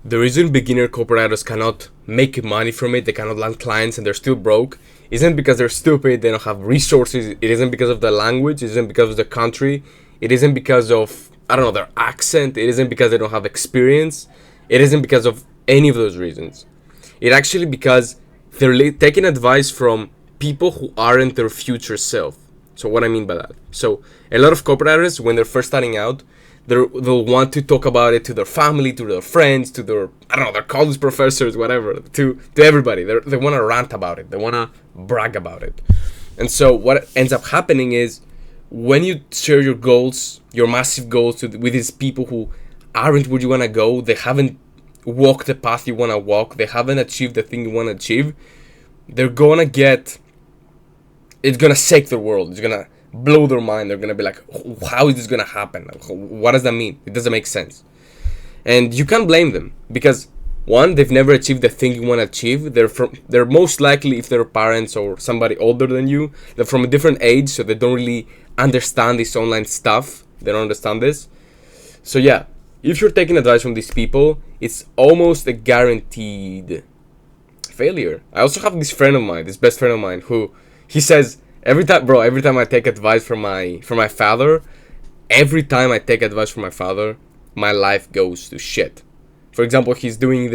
the reason beginner copywriters cannot make money from it, they cannot land clients and they're still broke, isn't because they're stupid, they don't have resources, it isn't because of the language, it isn't because of the country, it isn't because of, I don't know, their accent, it isn't because they don't have experience, it isn't because of any of those reasons. It actually because they're taking advice from people who aren't their future self. So what I mean by that? So a lot of copywriters, when they're first starting out, they'll want to talk about it to their family, to their friends, to their, I don't know, their college professors, whatever, to everybody. They want to rant about it. They want to brag about it. And so what ends up happening is when you share your goals, your massive goals with these people who aren't where you want to go, they haven't walked the path you want to walk, they haven't achieved the thing you want to achieve, they're going to get, it's going to shake their world. It's going to blow their mind. They're gonna be like, how is this gonna happen? What does that mean? It doesn't make sense. And you can't blame them because one, they've never achieved the thing you want to achieve. They're most likely, if they're parents or somebody older than you, they're from a different age, so they don't really understand this online stuff. They don't understand this. So yeah, if you're taking advice from these people, it's almost a guaranteed failure. I also have this friend of mine, this best friend of mine, who he says, every time I take advice from my father, my life goes to shit. For example, he's doing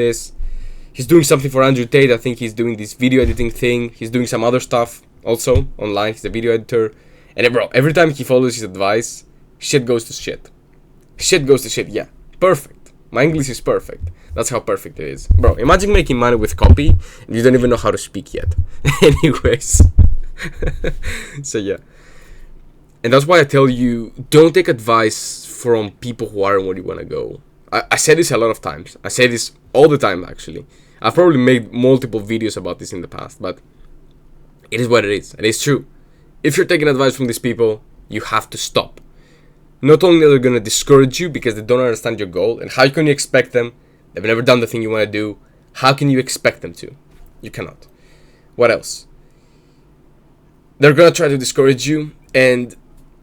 something for Andrew Tate. I think he's doing this video editing thing. He's doing some other stuff also online. He's a video editor. And every time he follows his advice, shit goes to shit. Shit goes to shit, yeah. Perfect. My English is perfect. That's how perfect it is. Bro, imagine making money with copy and you don't even know how to speak yet. Anyways. So yeah, and that's why I tell you, don't take advice from people who aren't where you want to go. I say this a lot of times. I say this all the time, actually. I've probably made multiple videos about this in the past, but it is what it is, and it's true. If you're taking advice from these people, you have to stop. Not only are they going to discourage you because they don't understand your goal, and how can you expect them? They've never done the thing you want to do. How can you expect them to? You cannot. What else? They're gonna try to discourage you, and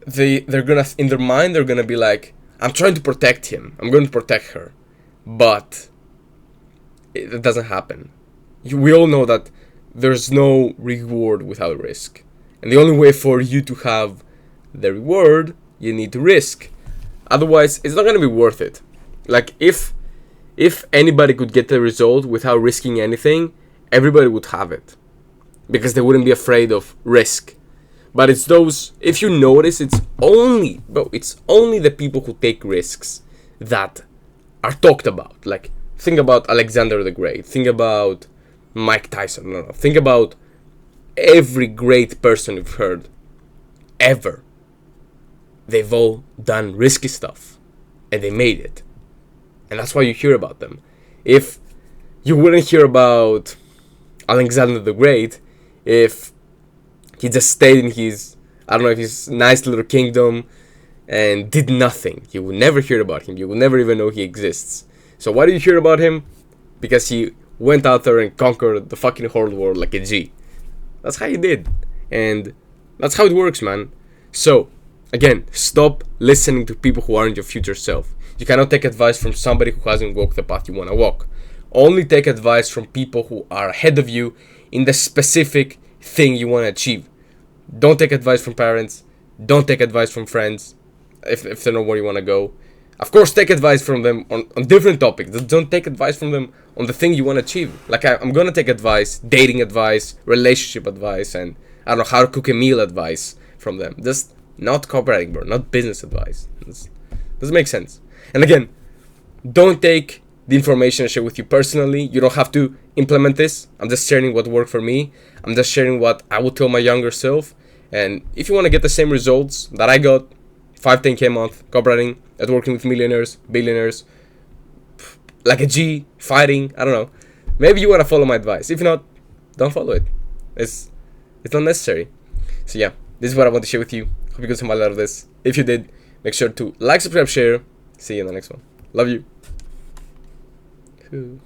they're gonna, in their mind, they're gonna be like, I'm trying to protect him, I'm going to protect her, but it doesn't happen. We all know that there's no reward without risk, and the only way for you to have the reward, you need to risk. Otherwise, it's not gonna be worth it. Like if anybody could get the result without risking anything, everybody would have it, because they wouldn't be afraid of risk. But it's those, if you notice, it's only the people who take risks that are talked about. Like, think about Alexander the Great, think about Mike Tyson, no, think about every great person you've heard ever. They've all done risky stuff and they made it. And that's why you hear about them. If you wouldn't hear about Alexander the Great if he just stayed in his, I don't know, his nice little kingdom and did nothing. You will never hear about him. You will never even know he exists. So why do you hear about him? Because he went out there and conquered the fucking whole world like a G. That's how he did. And that's how it works, man. So, again, stop listening to people who aren't your future self. You cannot take advice from somebody who hasn't walked the path you want to walk. Only take advice from people who are ahead of you in the specific thing you want to achieve. Don't take advice from parents. Don't take advice from friends if they know where you want to go. Of course, take advice from them on different topics. Don't take advice from them on the thing you want to achieve. Like, I'm going to take advice, dating advice, relationship advice, and I don't know, how to cook a meal advice from them. Just not copywriting, bro. Not business advice. Doesn't make sense. And again, don't take the information I share with you personally. You don't have to implement this. I'm just sharing what worked for me. I'm just sharing what I would tell my younger self. And if you want to get the same results that I got, 5-10K a month, copywriting, networking with millionaires, billionaires, like a G, fighting, I don't know. Maybe you want to follow my advice. If not, don't follow it. It's not necessary. So yeah, this is what I want to share with you. Hope you got some value out of this. If you did, make sure to like, subscribe, share. See you in the next one. Love you. Cool.